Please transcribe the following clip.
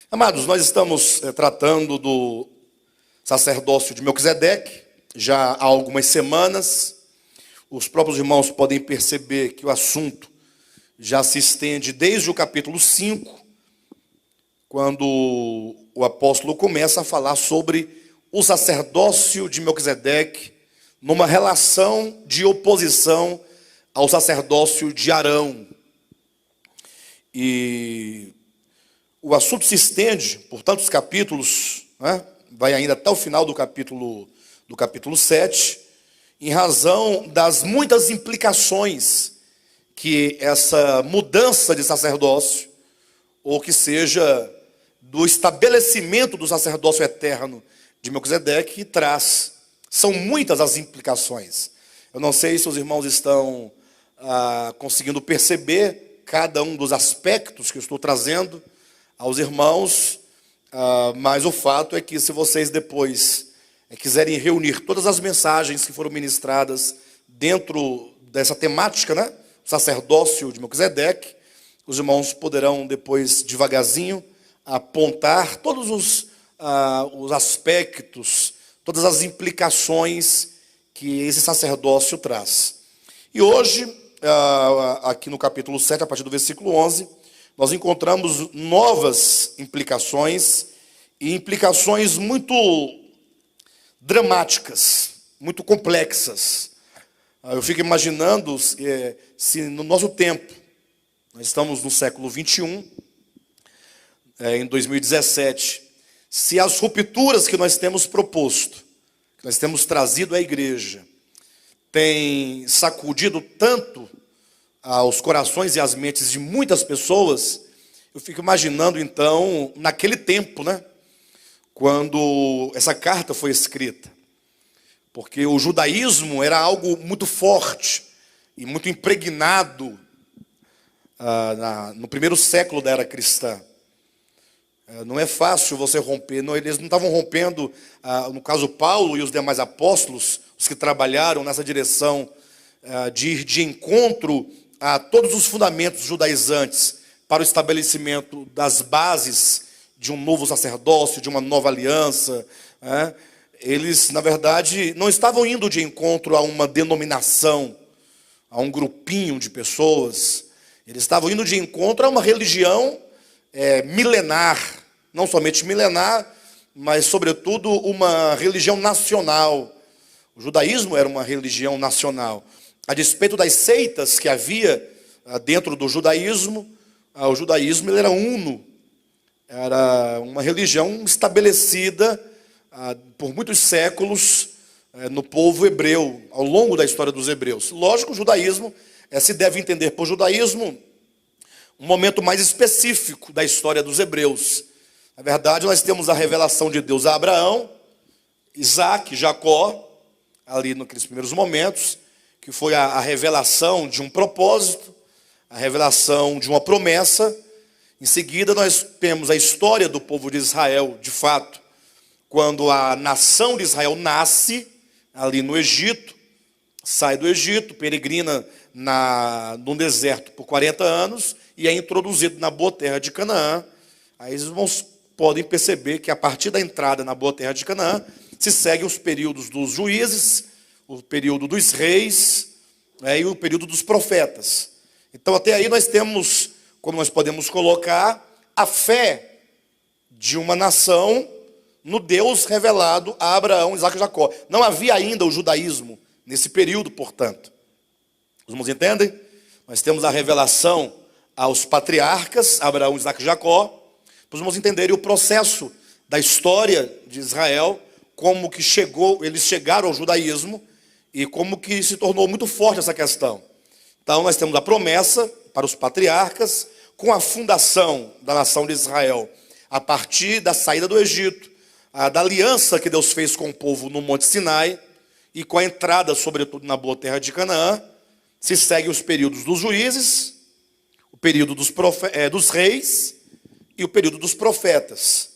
Amados, nós estamos tratando do sacerdócio de Melquisedeque já há algumas semanas. Os próprios irmãos podem perceber que o assunto já se estende desde o capítulo 5, quando o apóstolo começa a falar sobre o sacerdócio de Melquisedeque numa relação de oposição ao sacerdócio de Arão. E o assunto se estende por tantos capítulos, né? Vai ainda até o final do capítulo 7, em razão das muitas implicações que essa mudança de sacerdócio, ou que seja, do estabelecimento do sacerdócio eterno de Melquisedeque traz. São muitas as implicações. Eu não sei se os irmãos estão conseguindo perceber cada um dos aspectos que eu estou trazendo aos irmãos, mas o fato é que se vocês depois quiserem reunir todas as mensagens que foram ministradas dentro dessa temática, né, o sacerdócio de Melquisedeque, os irmãos poderão depois devagarzinho apontar todos os aspectos, todas as implicações que esse sacerdócio traz. E hoje, aqui no capítulo 7, a partir do versículo 11, nós encontramos novas implicações, e implicações muito dramáticas, muito complexas. Eu fico imaginando se no nosso tempo, nós estamos no século 21, em 2017, se as rupturas que nós temos proposto, que nós temos trazido à igreja, têm sacudido tanto aos corações e às mentes de muitas pessoas, eu fico imaginando então, naquele tempo, né, quando essa carta foi escrita, porque o judaísmo era algo muito forte e muito impregnado no primeiro século da era cristã. Não é fácil você romper, eles não estavam rompendo, no caso Paulo e os demais apóstolos, os que trabalharam nessa direção de ir de encontro a todos os fundamentos judaizantes para o estabelecimento das bases de um novo sacerdócio, de uma nova aliança. Eles, na verdade, não estavam indo de encontro a uma denominação, a um grupinho de pessoas. Eles estavam indo de encontro a uma religião milenar, não somente milenar, mas, sobretudo, uma religião nacional. O judaísmo era uma religião nacional. A despeito das seitas que havia dentro do judaísmo, o judaísmo ele era uno, era uma religião estabelecida por muitos séculos no povo hebreu, ao longo da história dos hebreus. Lógico, o judaísmo se deve entender por judaísmo um momento mais específico da história dos hebreus. Na verdade, nós temos a revelação de Deus a Abraão, Isaac, Jacó, ali naqueles primeiros momentos, que foi a revelação de um propósito, a revelação de uma promessa. Em seguida, nós temos a história do povo de Israel, de fato, quando a nação de Israel nasce ali no Egito, sai do Egito, peregrina no deserto por 40 anos e é introduzido na boa terra de Canaã. Aí os irmãos podem perceber que a partir da entrada na boa terra de Canaã, se seguem os períodos dos juízes, o período dos reis, e o período dos profetas. Então até aí nós temos, como nós podemos colocar, a fé de uma nação no Deus revelado a Abraão, Isaac e Jacó. Não havia ainda o judaísmo nesse período, portanto. Os irmãos entendem? Nós temos a revelação aos patriarcas, Abraão, Isaac e Jacó, para os irmãos entenderem o processo da história de Israel, como que eles chegaram ao judaísmo e como que se tornou muito forte essa questão. Então nós temos a promessa para os patriarcas, com a fundação da nação de Israel, a partir da saída do Egito, da aliança que Deus fez com o povo no Monte Sinai, e com a entrada, sobretudo, na boa terra de Canaã, se seguem os períodos dos juízes, o período dos reis e o período dos profetas.